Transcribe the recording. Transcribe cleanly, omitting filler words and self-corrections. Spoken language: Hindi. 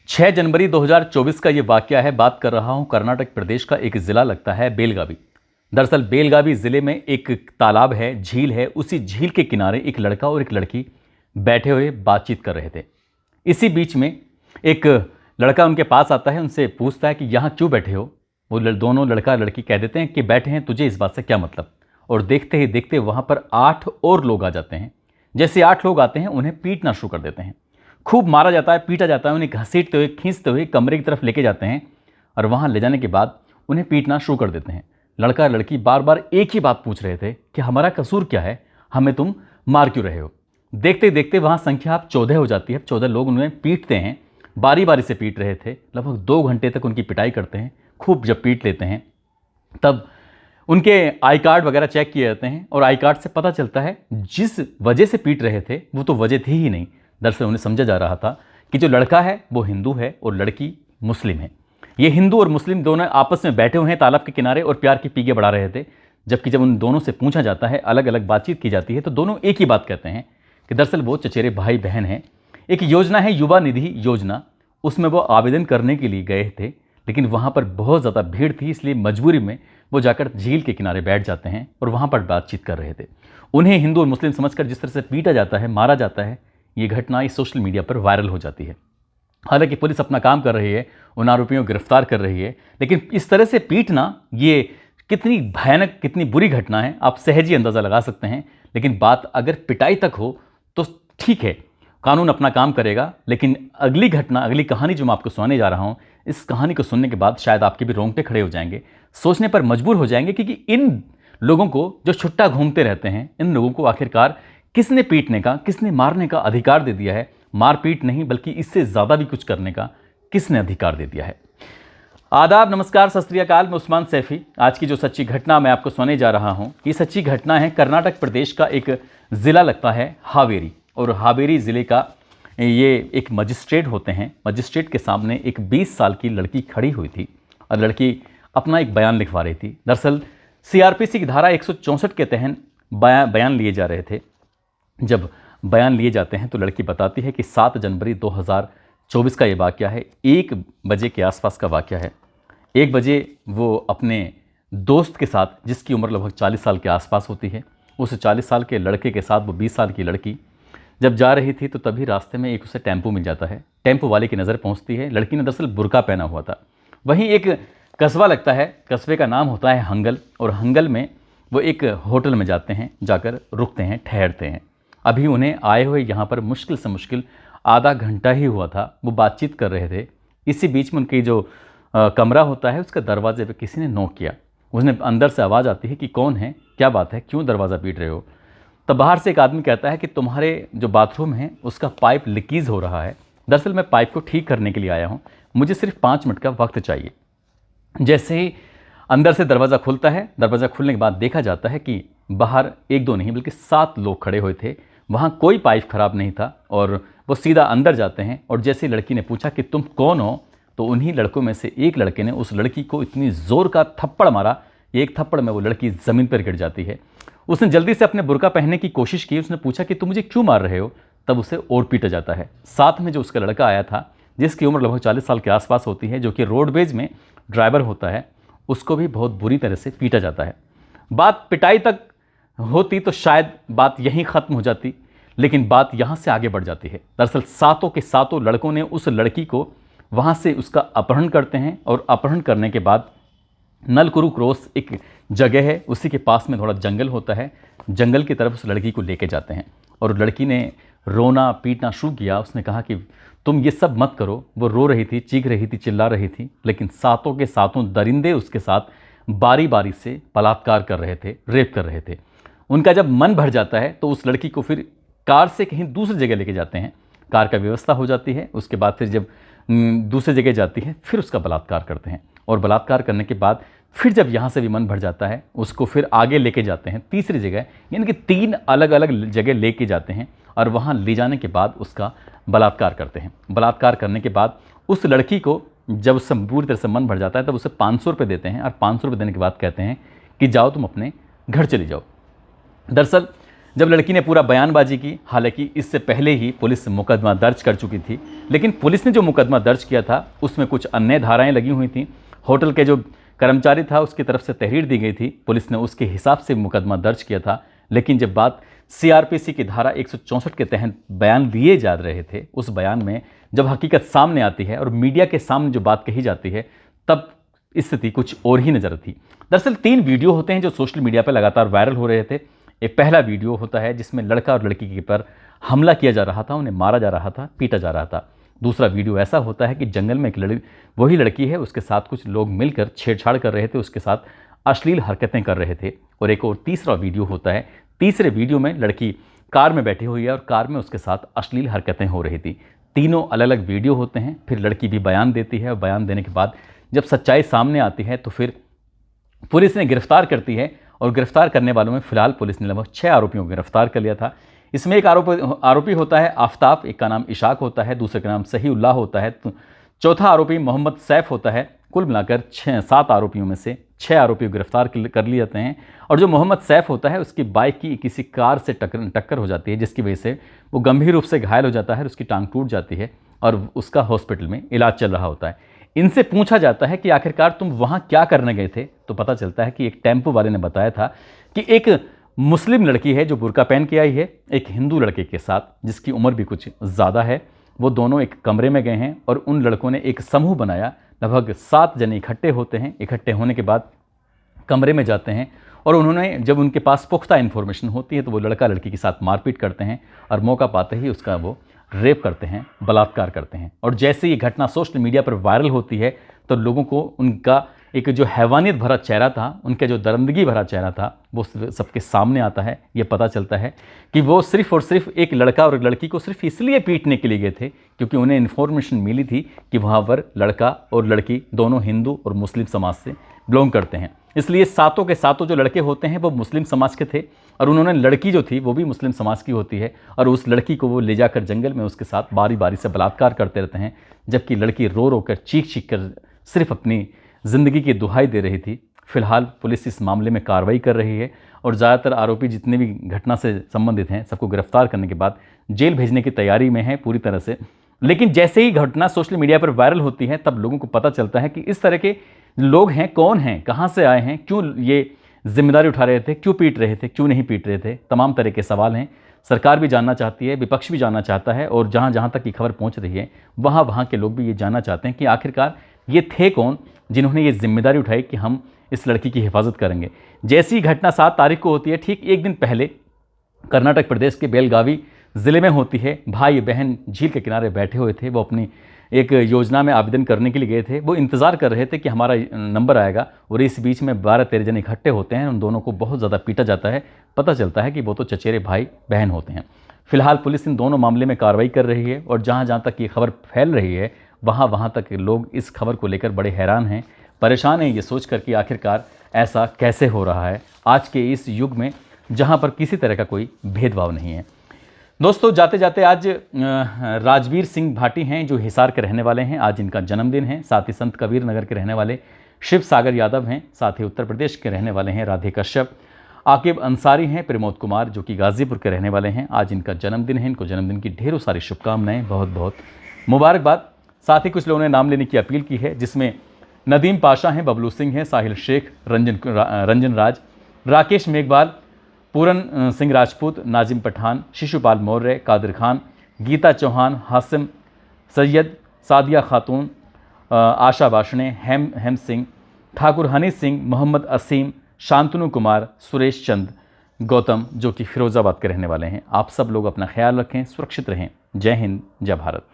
6 जनवरी 2024 का ये वाकया है। बात कर रहा हूं कर्नाटक प्रदेश का एक ज़िला लगता है बेलगावी। दरअसल बेलगावी ज़िले में एक तालाब है, झील है। उसी झील के किनारे एक लड़का और एक लड़की बैठे हुए बातचीत कर रहे थे। इसी बीच में एक लड़का उनके पास आता है, उनसे पूछता है कि यहाँ क्यों बैठे हो। वो दोनों लड़का लड़की कह देते हैं कि बैठे हैं, तुझे इस बात से क्या मतलब। और देखते ही देखते वहाँ पर 8 और लोग आ जाते हैं। जैसे 8 लोग आते हैं उन्हें पीटना शुरू कर देते हैं। खूब मारा जाता है, पीटा जाता है, उन्हें घसीटते हुए खींचते हुए कमरे की तरफ लेके जाते हैं और वहाँ ले जाने के बाद उन्हें पीटना शुरू कर देते हैं। लड़का लड़की बार बार एक ही बात पूछ रहे थे कि हमारा कसूर क्या है, हमें तुम मार क्यों रहे हो। देखते देखते वहाँ संख्या अब 14 हो जाती है। 14 लोग उन्हें पीटते हैं, बारी बारी से पीट रहे थे। लगभग 2 घंटे तक उनकी पिटाई करते हैं। खूब जब पीट लेते हैं तब उनके आई कार्ड वगैरह चेक किए जाते हैं और आई कार्ड से पता चलता है जिस वजह से पीट रहे थे वो तो वजह थी ही नहीं। दरअसल उन्हें समझा जा रहा था कि जो लड़का है वो हिंदू है और लड़की मुस्लिम है। ये हिंदू और मुस्लिम दोनों आपस में बैठे हुए हैं तालाब के किनारे और प्यार की पीके बढ़ा रहे थे। जबकि जब उन दोनों से पूछा जाता है, अलग अलग बातचीत की जाती है, तो दोनों एक ही बात कहते हैं कि दरअसल वो चचेरे भाई बहन हैं। एक योजना है युवा निधि योजना, उसमें वो आवेदन करने के लिए गए थे, लेकिन वहाँ पर बहुत ज़्यादा भीड़ थी, इसलिए मजबूरी में वो जाकर झील के किनारे बैठ जाते हैं और वहाँ पर बातचीत कर रहे थे। उन्हें हिंदू और मुस्लिम समझकर जिस तरह से पीटा जाता है, मारा जाता है, ये घटना इस सोशल मीडिया पर वायरल हो जाती है। हालांकि पुलिस अपना काम कर रही है, उन आरोपियों को गिरफ्तार कर रही है, लेकिन इस तरह से पीटना ये कितनी भयानक, कितनी बुरी घटना है, आप सहज ही अंदाज़ा लगा सकते हैं। लेकिन बात अगर पिटाई तक हो तो ठीक है, कानून अपना काम करेगा। लेकिन अगली घटना, अगली कहानी जो मैं आपको सुनाने जा रहा हूँ, इस कहानी को सुनने के बाद शायद आपके भी रोंगटे खड़े हो जाएंगे, सोचने पर मजबूर हो जाएंगे कि इन लोगों को जो छुट्टा घूमते रहते हैं, इन लोगों को आखिरकार किसने पीटने का, किसने मारने का अधिकार दे दिया है। मारपीट नहीं बल्कि इससे ज़्यादा भी कुछ करने का किसने अधिकार दे दिया है। आदाब, नमस्कार, सत श्री अकाल। मैं उस्मान सैफी। आज की जो सच्ची घटना मैं आपको सुनाने जा रहा हूँ, ये सच्ची घटना है कर्नाटक प्रदेश का एक ज़िला लगता है हावेरी। और हावेरी ज़िले का ये एक मजिस्ट्रेट होते हैं। मजिस्ट्रेट के सामने एक 20 साल की लड़की खड़ी हुई थी और लड़की अपना एक बयान लिखवा रही थी। दरअसल सीआरपीसी की धारा 164 के तहत बयान लिए जा रहे थे। जब बयान लिए जाते हैं तो लड़की बताती है कि 7 जनवरी 2024 का ये वाकया है। 1 बजे के आसपास का वाकया है। 1 बजे वो अपने दोस्त के साथ, जिसकी उम्र लगभग 40 साल के आसपास होती है, उस 40 साल के लड़के के साथ वो 20 साल की लड़की जब जा रही थी तो तभी रास्ते में एक उसे टेम्पो मिल जाता है। टेम्पो वाले की नज़र पहुंचती है। लड़की ने दरअसल बुर्का पहना हुआ था। वहीं एक कस्बा लगता है, कस्बे का नाम होता है हंगल, और हंगल में वो एक होटल में जाते हैं, जाकर रुकते हैं, ठहरते हैं। अभी उन्हें आए हुए यहाँ पर मुश्किल से मुश्किल आधा घंटा ही हुआ था। वो बातचीत कर रहे थे। इसी बीच में उनकी जो कमरा होता है उसके दरवाजे पे किसी ने नॉक किया। उसने अंदर से आवाज़ आती है कि कौन है, क्या बात है, क्यों दरवाज़ा पीट रहे हो। तब बाहर से एक आदमी कहता है कि तुम्हारे जो बाथरूम है उसका पाइप लीकेज हो रहा है। दरअसल मैं पाइप को ठीक करने के लिए आया हूँ, मुझे सिर्फ 5 मिनट का वक्त चाहिए। जैसे ही अंदर से दरवाज़ा खुलता है, दरवाज़ा खुलने के बाद देखा जाता है कि बाहर 1-2 नहीं बल्कि 7 लोग खड़े हुए थे। वहाँ कोई पाइप ख़राब नहीं था और वो सीधा अंदर जाते हैं। और जैसे लड़की ने पूछा कि तुम कौन हो, तो उन्हीं लड़कों में से एक लड़के ने उस लड़की को इतनी ज़ोर का थप्पड़ मारा, एक थप्पड़ में वो लड़की ज़मीन पर गिर जाती है। उसने जल्दी से अपने बुर्का पहनने की कोशिश की। उसने पूछा कि तुम मुझे क्यों मार रहे हो। तब उसे और पीटा जाता है। साथ में जो उसका लड़का आया था, जिसकी उम्र लगभग 40 साल के आसपास होती है, जो कि रोडवेज में ड्राइवर होता है, उसको भी बहुत बुरी तरह से पीटा जाता है। बात पिटाई तक होती तो शायद बात यहीं ख़त्म हो जाती, लेकिन बात यहाँ से आगे बढ़ जाती है। दरअसल 7 के 7 लड़कों ने उस लड़की को वहाँ से उसका अपहरण करते हैं और अपहरण करने के बाद नलकुरु क्रॉस एक जगह है, उसी के पास में थोड़ा जंगल होता है, जंगल की तरफ उस लड़की को लेके जाते हैं। और लड़की ने रोना पीटना शुरू किया। उसने कहा कि तुम ये सब मत करो। वो रो रही थी, चीख रही थी, चिल्ला रही थी, लेकिन 7 के 7 दरिंदे उसके साथ बारी बारी से बलात्कार कर रहे थे, रेप कर रहे थे। उनका जब मन भर जाता है तो उस लड़की को फिर कार से कहीं दूसरी जगह लेके जाते हैं। कार का व्यवस्था हो जाती है। उसके बाद फिर जब दूसरी जगह जाती है फिर उसका बलात्कार करते हैं। और बलात्कार करने के बाद फिर जब यहाँ से भी मन भर जाता है, उसको फिर आगे लेके जाते हैं तीसरी जगह, यानी कि 3 अलग अलग जगह लेके जाते हैं और वहाँ ले जाने के बाद उसका बलात्कार करते हैं। बलात्कार करने के बाद उस लड़की को जब उससे पूरी तरह से मन भर जाता है तब उसे 500 रुपये देते हैं और 500 रुपये देने के बाद कहते हैं कि जाओ तुम अपने घर चली जाओ। दरअसल जब लड़की ने पूरा बयानबाजी की, हालांकि इससे पहले ही पुलिस मुकदमा दर्ज कर चुकी थी, लेकिन पुलिस ने जो मुकदमा दर्ज किया था उसमें कुछ अन्य धाराएं लगी हुई थीं। होटल के जो कर्मचारी था उसकी तरफ से तहरीर दी गई थी, पुलिस ने उसके हिसाब से मुकदमा दर्ज किया था। लेकिन जब बात CRPC की धारा 164 के तहत बयान लिए जा रहे थे, उस बयान में जब हकीकत सामने आती है और मीडिया के सामने जो बात कही जाती है, तब स्थिति कुछ और ही नजर थी। दरअसल 3 वीडियो होते हैं जो सोशल मीडिया पर लगातार वायरल हो रहे थे। एक पहला वीडियो होता है जिसमें लड़का और लड़की के पर हमला किया जा रहा था, उन्हें मारा जा रहा था, पीटा जा रहा था। दूसरा वीडियो ऐसा होता है कि जंगल में एक वही लड़की है, उसके साथ कुछ लोग मिलकर छेड़छाड़ कर रहे थे, उसके साथ अश्लील हरकतें कर रहे थे। और एक और तीसरा वीडियो होता है, तीसरे वीडियो में लड़की कार में बैठी हुई है और कार में उसके साथ अश्लील हरकतें हो रही थी। तीनों अलग अलग वीडियो होते हैं। फिर लड़की भी बयान देती है और बयान देने के बाद जब सच्चाई सामने आती है तो फिर पुलिस ने गिरफ्तार करती है। और गिरफ्तार करने वालों में फिलहाल पुलिस ने लगभग 6 आरोपियों को गिरफ्तार कर लिया था। इसमें एक आरोपी होता है आफताब, एक का नाम इशाक होता है, दूसरे का नाम सहीउल्लाह होता है, चौथा आरोपी मोहम्मद सैफ होता है। कुल मिलाकर 7 आरोपियों में से 6 आरोपी गिरफ्तार कर लिए जाते हैं। और जो मोहम्मद सैफ होता है उसकी बाइक की किसी कार से टक्कर हो जाती है, जिसकी वजह से वो गंभीर रूप से घायल हो जाता है, उसकी टांग टूट जाती है और उसका हॉस्पिटल में इलाज चल रहा होता है। इनसे पूछा जाता है कि आखिरकार तुम वहाँ क्या करने गए थे, तो पता चलता है कि एक टेम्पो वाले ने बताया था कि एक मुस्लिम लड़की है जो बुर्का पहन के आई है एक हिंदू लड़के के साथ, जिसकी उम्र भी कुछ ज़्यादा है। वो दोनों एक कमरे में गए हैं और उन लड़कों ने एक समूह बनाया। लगभग 7 जने इकट्ठे होते हैं। इकट्ठे होने के बाद कमरे में जाते हैं और उन्होंने जब उनके पास पुख्ता इन्फॉर्मेशन होती है तो वो लड़का लड़की के साथ मारपीट करते हैं और मौका पाते ही उसका वो रेप करते हैं, बलात्कार करते हैं। और जैसे ये घटना सोशल मीडिया पर वायरल होती है तो लोगों को उनका एक जो हैवानियत भरा चेहरा था, उनका जो दरिंदगी भरा चेहरा था, वो सबके सामने आता है। ये पता चलता है कि वो सिर्फ और सिर्फ एक लड़का और एक लड़की को सिर्फ इसलिए पीटने के लिए गए थे क्योंकि उन्हें इन्फॉर्मेशन मिली थी कि वहाँ पर लड़का और लड़की दोनों हिंदू और मुस्लिम समाज से बिलोंग करते हैं। इसलिए सातों के सातों जो लड़के होते हैं वो मुस्लिम समाज के थे और उन्होंने लड़की जो थी वो भी मुस्लिम समाज की होती है और उस लड़की को वो ले जाकर जंगल में उसके साथ बारी बारी से बलात्कार करते रहते हैं, जबकि लड़की रो रो कर चीख चीख कर सिर्फ अपनी ज़िंदगी की दुहाई दे रही थी। फिलहाल पुलिस इस मामले में कार्रवाई कर रही है और ज़्यादातर आरोपी जितने भी घटना से संबंधित हैं सबको गिरफ्तार करने के बाद जेल भेजने की तैयारी में है पूरी तरह से। लेकिन जैसे ही घटना सोशल मीडिया पर वायरल होती है तब लोगों को पता चलता है कि इस तरह के लोग हैं कौन हैं, कहाँ से आए हैं, क्यों ये जिम्मेदारी उठा रहे थे, क्यों पीट रहे थे, क्यों नहीं पीट रहे थे। तमाम तरह के सवाल हैं। सरकार भी जानना चाहती है, विपक्ष भी जानना चाहता है और जहाँ जहाँ तक ये खबर पहुँच रही है वहाँ के लोग भी ये जानना चाहते हैं कि आखिरकार ये थे कौन जिन्होंने ये जिम्मेदारी उठाई कि हम इस लड़की की हिफाजत करेंगे। जैसी घटना 7 तारीख को होती है, ठीक एक दिन पहले कर्नाटक प्रदेश के बेलगावी ज़िले में होती है। भाई बहन झील के किनारे बैठे हुए थे, वो अपनी एक योजना में आवेदन करने के लिए गए थे। वो इंतज़ार कर रहे थे कि हमारा नंबर आएगा और इस बीच में 12-13 जन इकट्ठे होते हैं। उन दोनों को बहुत ज़्यादा पीटा जाता है। पता चलता है कि वो तो चचेरे भाई बहन होते हैं। फिलहाल पुलिस इन दोनों मामले में कार्रवाई कर रही है और जहाँ जहाँ तक ये खबर फैल रही है वहाँ तक लोग इस खबर को लेकर बड़े हैरान हैं, परेशान हैं, ये सोच कर कि आखिरकार ऐसा कैसे हो रहा है आज के इस युग में जहाँ पर किसी तरह का कोई भेदभाव नहीं है। दोस्तों जाते जाते आज राजवीर सिंह भाटी हैं जो हिसार के रहने वाले हैं, आज इनका जन्मदिन है। साथ ही संत कबीर नगर के रहने वाले शिव सागर यादव हैं। साथ ही उत्तर प्रदेश के रहने वाले हैं राधे कश्यप। आकिब अंसारी हैं, प्रमोद कुमार जो कि गाज़ीपुर के रहने वाले हैं, आज इनका जन्मदिन है। इनको जन्मदिन की ढेरों सारी शुभकामनाएं, बहुत बहुत मुबारकबाद। साथ ही कुछ लोगों ने नाम लेने की अपील की है जिसमें नदीम पाशा हैं, बबलू सिंह हैं, साहिल शेख, रंजन राज, राकेश मेघवाल, पूरन सिंह राजपूत, नाजिम पठान, शिशुपाल मौर्य, कादिर खान, गीता चौहान, हासिम सैयद, सादिया खातून, आशा बाशणे, हेम सिंह, ठाकुर हनी सिंह, मोहम्मद असीम, शांतनु कुमार, सुरेश चंद, गौतम जो कि फिरोज़ाबाद के रहने वाले हैं। आप सब लोग अपना ख्याल रखें, सुरक्षित रहें। जय हिंद, जय भारत।